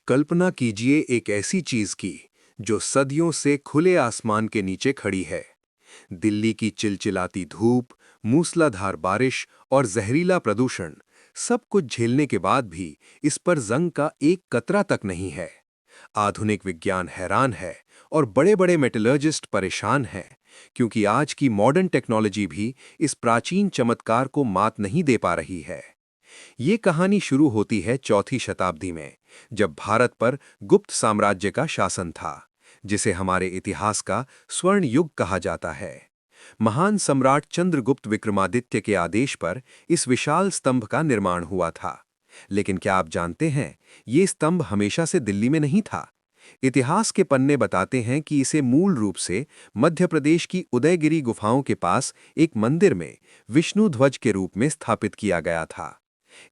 कल्पना कीजिए एक ऐसी चीज की जो सदियों से खुले आसमान के नीचे खड़ी है। दिल्ली की चिलचिलाती धूप, मूसलाधार बारिश और जहरीला प्रदूषण सब कुछ झेलने के बाद भी इस पर जंग का एक कतरा तक नहीं है। आधुनिक विज्ञान हैरान है और बड़े-बड़े मेटलर्जिस्ट परेशान हैं, क्योंकि आज की मॉडर्न टेक्नोलॉजी भी इस प्राचीन चमत्कार को मात नहीं दे पा रही है। ये कहानी शुरू होती है चौथी शताब्दी में, जब भारत पर गुप्त साम्राज्य का शासन था, जिसे हमारे इतिहास का स्वर्ण युग कहा जाता है। महान सम्राट चंद्रगुप्त विक्रमादित्य के आदेश पर इस विशाल स्तंभ का निर्माण हुआ था। लेकिन क्या आप जानते हैं, ये स्तंभ हमेशा से दिल्ली में नहीं था। इतिहास के पन्ने बताते हैं कि इसे मूल रूप से मध्य प्रदेश की उदयगिरी गुफाओं के पास एक मंदिर में विष्णु ध्वज के रूप में स्थापित किया गया था।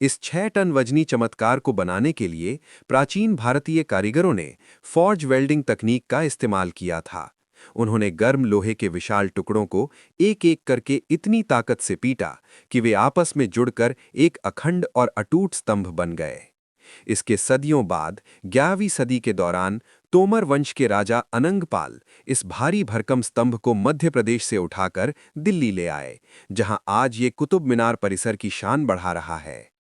इस 6 टन वजनी चमत्कार को बनाने के लिए प्राचीन भारतीय कारीगरों ने फॉर्ज वेल्डिंग तकनीक का इस्तेमाल किया था। उन्होंने गर्म लोहे के विशाल टुकड़ों को एक-एक करके इतनी ताकत से पीटा कि वे आपस में जुड़कर एक अखंड और अटूट स्तंभ बन गए। इसके सदियों बाद 11वीं सदी के दौरान तोमर वंश के राजा अनंगपाल इस भारी भरकम स्तंभ को मध्य प्रदेश से उठाकर दिल्ली ले आए, जहां आज ये कुतुब मीनार परिसर की शान बढ़ा रहा है।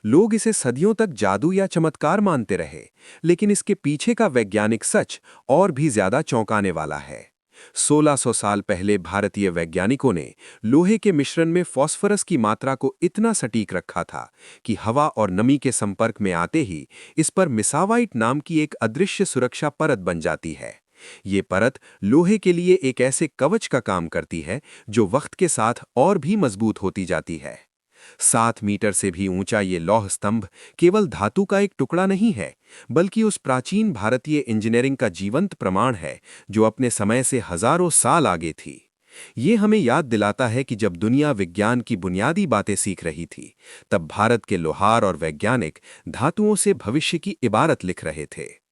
लोग इसे सदियों तक जादू या चमत्कार मानते रहे, लेकिन इसके पीछे का वैज्ञानिक सच और भी ज्यादा चौंकाने वाला है। 1600 साल पहले भारतीय वैज्ञानिकों ने लोहे के मिश्रण में फास्फोरस की मात्रा को इतना सटीक रखा था कि हवा और नमी के संपर्क में आते ही इस पर मिसावाइट नाम की एक अदृश्य सुरक्षा परत बन जाती है। ये परत लोहे के लिए एक ऐसे कवच का काम करती है जो वक्त के साथ और भी मजबूत होती जाती है। 7 मीटर से भी ऊंचा ये लौह स्तंभ केवल धातु का एक टुकड़ा नहीं है, बल्कि उस प्राचीन भारतीय इंजीनियरिंग का जीवंत प्रमाण है जो अपने समय से हजारों साल आगे थी। ये हमें याद दिलाता है कि जब दुनिया विज्ञान की बुनियादी बातें सीख रही थी, तब भारत के लोहार और वैज्ञानिक धातुओं से भविष्य की इबारत लिख रहे थे।